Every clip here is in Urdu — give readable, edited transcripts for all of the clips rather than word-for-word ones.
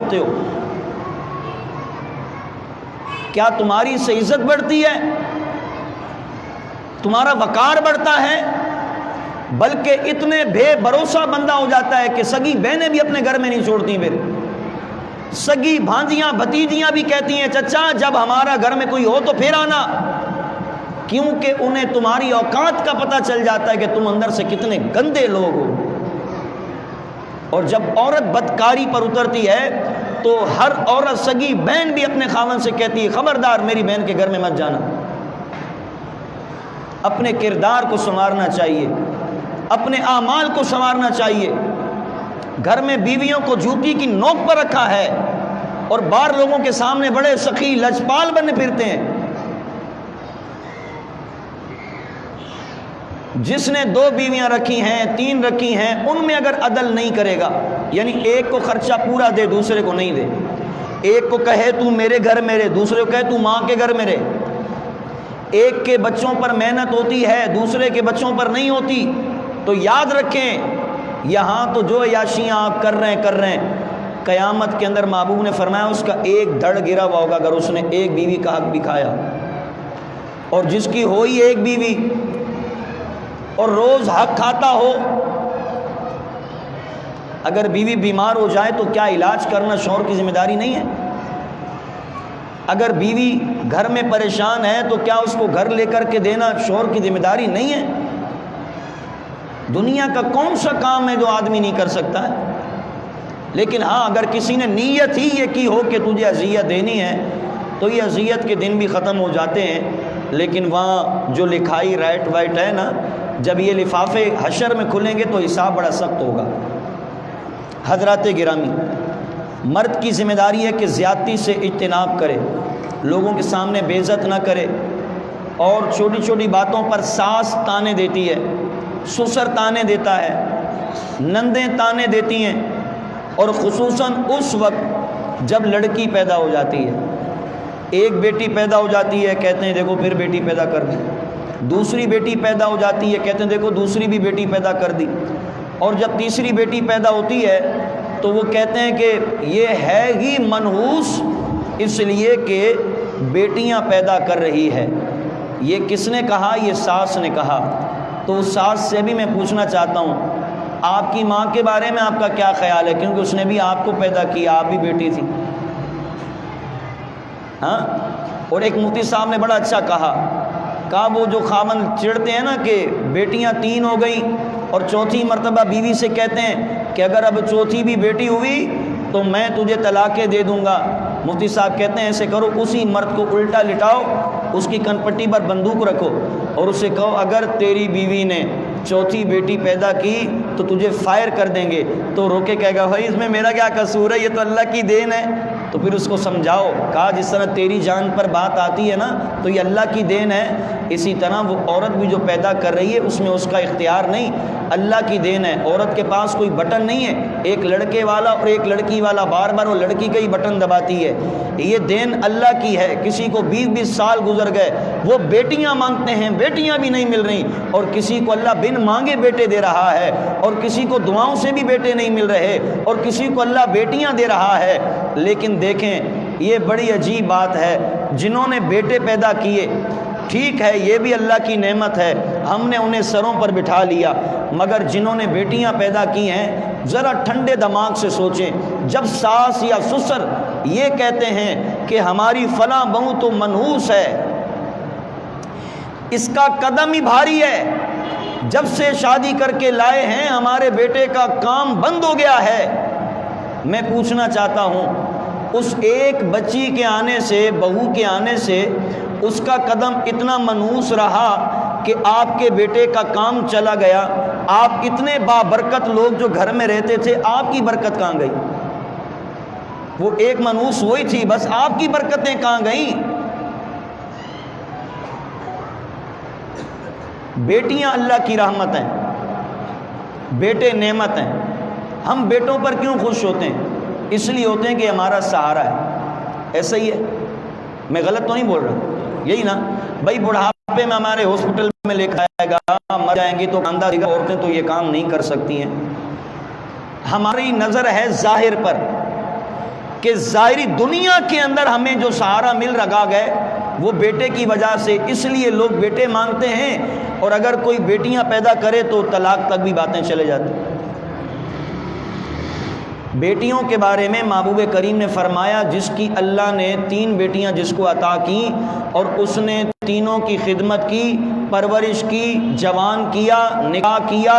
ہوتے ہو؟ کیا تمہاری سے عزت بڑھتی ہے؟ تمہارا وقار بڑھتا ہے؟ بلکہ اتنے بے بھروسہ بندہ ہو جاتا ہے کہ سگی بہنیں بھی اپنے گھر میں نہیں چھوڑتی، پھر سگی بھانجیاں بھتیجیاں بھی کہتی ہیں چچا جب ہمارا گھر میں کوئی ہو تو پھر آنا، کیونکہ انہیں تمہاری اوقات کا پتہ چل جاتا ہے کہ تم اندر سے کتنے گندے لوگ ہو۔ اور جب عورت بدکاری پر اترتی ہے تو ہر عورت سگی بہن بھی اپنے خاوند سے کہتی ہے خبردار میری بہن کے گھر میں مت جانا۔ اپنے کردار کو سنوارنا چاہیے، اپنے اعمال کو سنوارنا چاہیے۔ گھر میں بیویوں کو جوتی کی نوک پر رکھا ہے اور باہر لوگوں کے سامنے بڑے سخی لجپال بنے پھرتے ہیں۔ جس نے 2 بیویاں رکھی ہیں 3 رکھی ہیں ان میں اگر عدل نہیں کرے گا، یعنی ایک کو خرچہ پورا دے دوسرے کو نہیں دے، ایک کو کہے تو میرے گھر میں رہے دوسرے کو کہے تو ماں کے گھر میں رہے، ایک کے بچوں پر محنت ہوتی ہے دوسرے کے بچوں پر نہیں ہوتی، تو یاد رکھیں یہاں تو جو عیاشیاں آپ کر رہے ہیں قیامت کے اندر محبوب نے فرمایا اس کا ایک دھڑ گرا ہوا ہوگا اگر اس نے ایک بیوی کا حق بھی کھایا۔ اور جس کی ہوئی ایک بیوی اور روز حق کھاتا ہو، اگر بیوی بیمار ہو جائے تو کیا علاج کرنا شوہر کی ذمہ داری نہیں ہے؟ اگر بیوی گھر میں پریشان ہے تو کیا اس کو گھر لے کر کے دینا شوہر کی ذمہ داری نہیں ہے؟ دنیا کا کون سا کام ہے جو آدمی نہیں کر سکتا ہے؟ لیکن ہاں اگر کسی نے نیت ہی یہ کی ہو کہ تجھے اذیت دینی ہے تو یہ اذیت کے دن بھی ختم ہو جاتے ہیں، لیکن وہاں جو لکھائی رائٹ وائٹ ہے نا، جب یہ لفافے حشر میں کھلیں گے تو حساب بڑا سخت ہوگا۔ حضرات گرامی، مرد کی ذمہ داری ہے کہ زیادتی سے اجتناب کرے، لوگوں کے سامنے بے عزت نہ کرے، اور چھوٹی چھوٹی باتوں پر ساس تانے دیتی ہے، سسر تانے دیتا ہے، نندیں تانے دیتی ہیں، اور خصوصاً اس وقت جب لڑکی پیدا ہو جاتی ہے۔ ایک بیٹی پیدا ہو جاتی ہے کہتے ہیں دیکھو پھر بیٹی پیدا کر دی، دوسری بیٹی پیدا ہو جاتی ہے کہتے ہیں دیکھو دوسری بھی بیٹی پیدا کر دی، اور جب تیسری بیٹی پیدا ہوتی ہے تو وہ کہتے ہیں کہ یہ ہے ہی منحوس اس لیے کہ بیٹیاں پیدا کر رہی ہے۔ یہ کس نے کہا؟ یہ ساس نے کہا۔ تو اس ساس سے بھی میں پوچھنا چاہتا ہوں آپ کی ماں کے بارے میں آپ کا کیا خیال ہے، کیونکہ اس نے بھی آپ کو پیدا کیا، آپ بھی بیٹی تھی۔ ہاں، اور ایک مفتی صاحب نے بڑا اچھا کہا وہ جو خاوند چڑھتے ہیں نا کہ بیٹیاں 3 ہو گئیں اور چوتھی مرتبہ بیوی سے کہتے ہیں کہ اگر اب چوتھی بھی بیٹی ہوئی تو میں تجھے طلاقیں دے دوں گا، مفتی صاحب کہتے ہیں ایسے کرو اسی مرد کو الٹا لٹاؤ، اس کی کنپٹی پر بندوق رکھو اور اسے کہو اگر تیری بیوی نے چوتھی بیٹی پیدا کی تو تجھے فائر کر دیں گے، تو روکے کہے گا بھائی اس میں میرا کیا قصور ہے، یہ تو اللہ کی دین ہے۔ تو پھر اس کو سمجھاؤ، کہا جس طرح تیری جان پر بات آتی ہے نا تو یہ اللہ کی دین ہے، اسی طرح وہ عورت بھی جو پیدا کر رہی ہے اس میں اس کا اختیار نہیں، اللہ کی دین ہے۔ عورت کے پاس کوئی بٹن نہیں ہے، ایک لڑکے والا اور ایک لڑکی والا، بار بار وہ لڑکی کا ہی بٹن دباتی ہے، یہ دین اللہ کی ہے۔ کسی کو 20-20 سال گزر گئے وہ بیٹیاں مانگتے ہیں، بیٹیاں بھی نہیں مل رہی، اور کسی کو اللہ بن مانگے بیٹے دے رہا ہے، اور کسی کو دعاؤں سے بھی بیٹے نہیں مل رہے، اور کسی کو اللہ بیٹیاں دے رہا ہے۔ لیکن دیکھیں یہ بڑی عجیب بات ہے، جنہوں نے بیٹے پیدا کیے ٹھیک ہے یہ بھی اللہ کی نعمت ہے، ہم نے انہیں سروں پر بٹھا لیا، مگر جنہوں نے بیٹیاں پیدا کی ہیں ذرا ٹھنڈے دماغ سے سوچیں، جب ساس یا سسر یہ کہتے ہیں کہ ہماری فلاں بہو تو منحوس ہے، اس کا قدم ہی بھاری ہے، جب سے شادی کر کے لائے ہیں ہمارے بیٹے کا کام بند ہو گیا ہے، میں پوچھنا چاہتا ہوں اس ایک بچی کے آنے سے، بہو کے آنے سے اس کا قدم اتنا منحوس رہا کہ آپ کے بیٹے کا کام چلا گیا، آپ اتنے بابرکت لوگ جو گھر میں رہتے تھے آپ کی برکت کہاں گئی؟ وہ ایک منحوس وہی تھی، بس آپ کی برکتیں کہاں گئیں؟ بیٹیاں اللہ کی رحمت ہیں، بیٹے نعمت ہیں۔ ہم بیٹوں پر کیوں خوش ہوتے ہیں؟ اس لیے ہوتے ہیں کہ ہمارا سہارا ہے۔ ایسا ہی ہے، میں غلط تو نہیں بول رہا، یہی نا بھائی، بڑھاپے میں ہمارے ہاسپٹل میں لے کے آئے گا، مر جائیں گے تو خاندان دے گا، عورتیں تو یہ کام نہیں کر سکتی ہیں۔ ہماری نظر ہے ظاہر پر، کہ ظاہری دنیا کے اندر ہمیں جو سہارا مل رکھا گئے وہ بیٹے کی وجہ سے، اس لیے لوگ بیٹے مانگتے ہیں، اور اگر کوئی بیٹیاں پیدا کرے تو طلاق تک بھی باتیں چلے جاتی ہیں۔ بیٹیوں کے بارے میں محبوب کریم نے فرمایا جس کی اللہ نے 3 بیٹیاں جس کو عطا کی اور اس نے تینوں کی خدمت کی، پرورش کی، جوان کیا، نکاح کیا،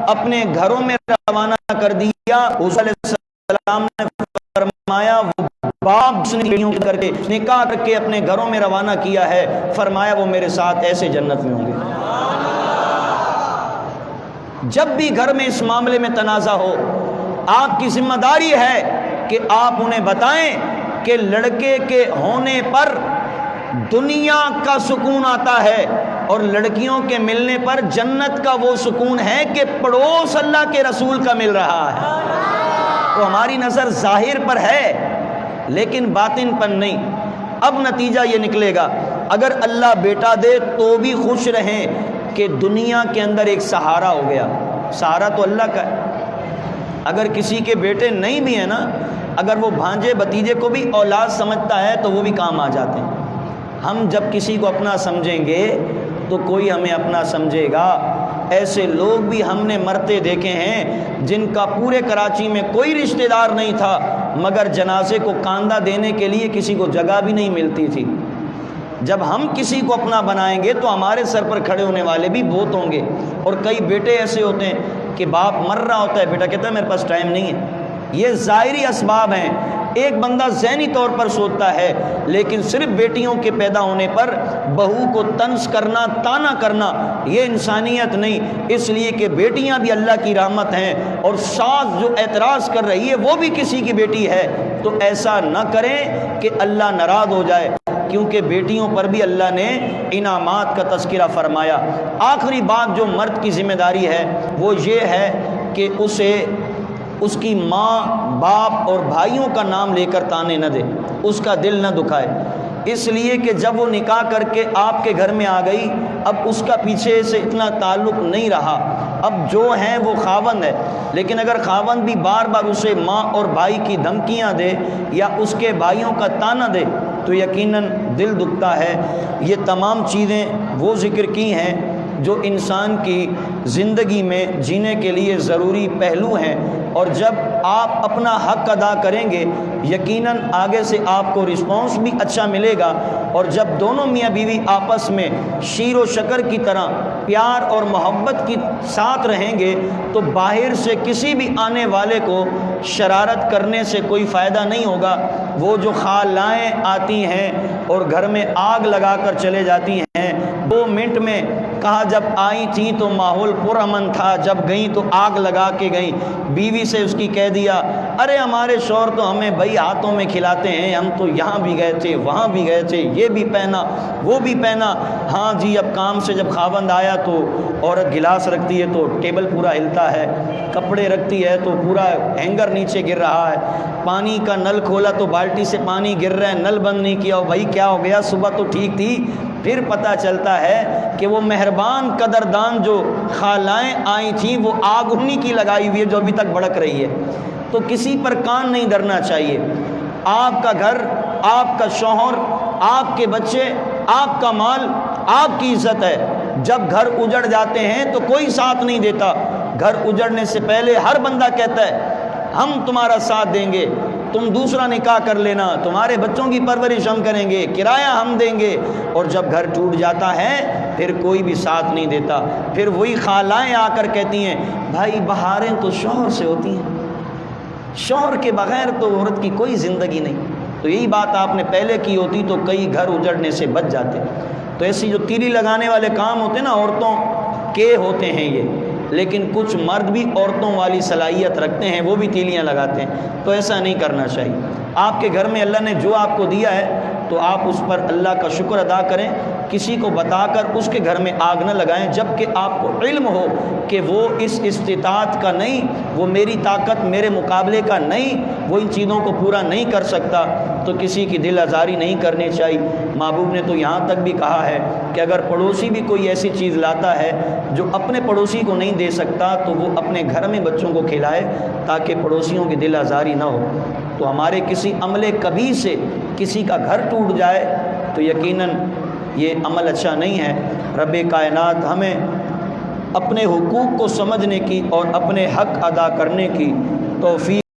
اپنے گھروں میں روانہ کر دیا، حضور علیہ السلام نے فرمایا وہ باپ جس نے بیٹیوں کر کے نکاح کر کے اپنے گھروں میں روانہ کیا ہے، فرمایا وہ میرے ساتھ ایسے جنت میں ہوں گے۔ جب بھی گھر میں اس معاملے میں تنازع ہو، آپ کی ذمہ داری ہے کہ آپ انہیں بتائیں کہ لڑکے کے ہونے پر دنیا کا سکون آتا ہے اور لڑکیوں کے ملنے پر جنت کا وہ سکون ہے کہ پڑوس اللہ کے رسول کا مل رہا ہے۔ تو ہماری نظر ظاہر پر ہے لیکن باطن پر نہیں۔ اب نتیجہ یہ نکلے گا، اگر اللہ بیٹا دے تو بھی خوش رہیں کہ دنیا کے اندر ایک سہارا ہو گیا۔ سہارا تو اللہ کا ہے۔ اگر کسی کے بیٹے نہیں بھی ہیں نا، اگر وہ بھانجے بھتیجے کو بھی اولاد سمجھتا ہے تو وہ بھی کام آ جاتے ہیں۔ ہم جب کسی کو اپنا سمجھیں گے تو کوئی ہمیں اپنا سمجھے گا۔ ایسے لوگ بھی ہم نے مرتے دیکھے ہیں جن کا پورے کراچی میں کوئی رشتہ دار نہیں تھا، مگر جنازے کو کاندھا دینے کے لیے کسی کو جگہ بھی نہیں ملتی تھی۔ جب ہم کسی کو اپنا بنائیں گے تو ہمارے سر پر کھڑے ہونے والے بھی بہت ہوں گے۔ اور کئی بیٹے ایسے ہوتے ہیں کہ باپ مر رہا ہوتا ہے، بیٹا کہتا ہے میرے پاس ٹائم نہیں ہے۔ یہ ظاہری اسباب ہیں۔ ایک بندہ ذہنی طور پر سوچتا ہے، لیکن صرف بیٹیوں کے پیدا ہونے پر بہو کو طنز کرنا، طعنہ کرنا، یہ انسانیت نہیں۔ اس لیے کہ بیٹیاں بھی اللہ کی رحمت ہیں، اور ساس جو اعتراض کر رہی ہے وہ بھی کسی کی بیٹی ہے۔ تو ایسا نہ کریں کہ اللہ ناراض ہو جائے، کیونکہ بیٹیوں پر بھی اللہ نے انعامات کا تذکرہ فرمایا۔ آخری بات جو مرد کی ذمہ داری ہے وہ یہ ہے کہ اسے اس کی ماں، باپ اور بھائیوں کا نام لے کر طعنے نہ دے، اس کا دل نہ دکھائے، اس لیے کہ جب وہ نکاح کر کے آپ کے گھر میں آ گئی، اب اس کا پیچھے سے اتنا تعلق نہیں رہا، اب جو ہیں وہ خاوند ہے۔ لیکن اگر خاوند بھی بار بار اسے ماں اور بھائی کی دھمکیاں دے یا اس کے بھائیوں کا طعنہ دے تو یقیناً دل دکھتا ہے۔ یہ تمام چیزیں وہ ذکر کی ہیں جو انسان کی زندگی میں جینے کے لیے ضروری پہلو ہیں، اور جب آپ اپنا حق ادا کریں گے یقیناً آگے سے آپ کو رسپانس بھی اچھا ملے گا۔ اور جب دونوں میاں بیوی آپس میں شیر و شکر کی طرح پیار اور محبت کے ساتھ رہیں گے تو باہر سے کسی بھی آنے والے کو شرارت کرنے سے کوئی فائدہ نہیں ہوگا۔ وہ جو خالائیں آتی ہیں اور گھر میں آگ لگا کر چلے جاتی ہیں، 2 منٹ میں کہا جب آئی تھیں تو ماحول پرامن تھا، جب گئیں تو آگ لگا کے گئیں۔ بیوی سے اس کی کہہ دیا ارے ہمارے شوہر تو ہمیں بھائی ہاتھوں میں کھلاتے ہیں، ہم تو یہاں بھی گئے تھے، وہاں بھی گئے تھے، یہ بھی پہنا وہ بھی پہنا۔ ہاں جی، اب کام سے جب خاوند آیا تو عورت گلاس رکھتی ہے تو ٹیبل پورا ہلتا ہے، کپڑے رکھتی ہے تو پورا ہینگر نیچے گر رہا ہے، پانی کا نل کھولا تو بالٹی سے پانی گر رہا ہے، نل بند نہیں کیا، بھائی کیا ہو گیا، صبح تو ٹھیک تھی۔ پھر پتہ چلتا ہے کہ وہ مہربان قدردان جو خالائیں آئی تھیں وہ آگ انہی کی لگائی ہوئی ہے جو ابھی تک بھڑک رہی ہے۔ تو کسی پر کان نہیں دھرنا چاہیے۔ آپ کا گھر، آپ کا شوہر، آپ کے بچے، آپ کا مال، آپ کی عزت ہے۔ جب گھر اجڑ جاتے ہیں تو کوئی ساتھ نہیں دیتا۔ گھر اجڑنے سے پہلے ہر بندہ کہتا ہے ہم تمہارا ساتھ دیں گے، تم دوسرا نکاح کر لینا، تمہارے بچوں کی پرورش ہم کریں گے، کرایہ ہم دیں گے۔ اور جب گھر ٹوٹ جاتا ہے پھر کوئی بھی ساتھ نہیں دیتا۔ پھر وہی خالائیں آ کر کہتی ہیں بھائی بہاریں تو شوہر سے ہوتی ہیں، شوہر کے بغیر تو عورت کی کوئی زندگی نہیں۔ تو یہی بات آپ نے پہلے کی ہوتی تو کئی گھر اجڑنے سے بچ جاتے۔ تو ایسی جو تیلی لگانے والے کام ہوتے ہیں نا، عورتوں کے ہوتے ہیں یہ، لیکن کچھ مرد بھی عورتوں والی صلاحیت رکھتے ہیں، وہ بھی تیلیاں لگاتے ہیں۔ تو ایسا نہیں کرنا چاہیے۔ آپ کے گھر میں اللہ نے جو آپ کو دیا ہے تو آپ اس پر اللہ کا شکر ادا کریں، کسی کو بتا کر اس کے گھر میں آگ نہ لگائیں جب کہ آپ کو علم ہو کہ وہ اس استطاعت کا نہیں، وہ میری طاقت میرے مقابلے کا نہیں، وہ ان چیزوں کو پورا نہیں کر سکتا، تو کسی کی دل آزاری نہیں کرنی چاہیے۔ محبوب نے تو یہاں تک بھی کہا ہے کہ اگر پڑوسی بھی کوئی ایسی چیز لاتا ہے جو اپنے پڑوسی کو نہیں دے سکتا تو وہ اپنے گھر میں بچوں کو کھلائے تاکہ پڑوسیوں کی دل آزاری نہ ہو۔ تو ہمارے کسی عمل کبھی سے کسی کا گھر ٹوٹ جائے تو یقیناً یہ عمل اچھا نہیں ہے۔ رب کائنات ہمیں اپنے حقوق کو سمجھنے کی اور اپنے حق ادا کرنے کی توفیق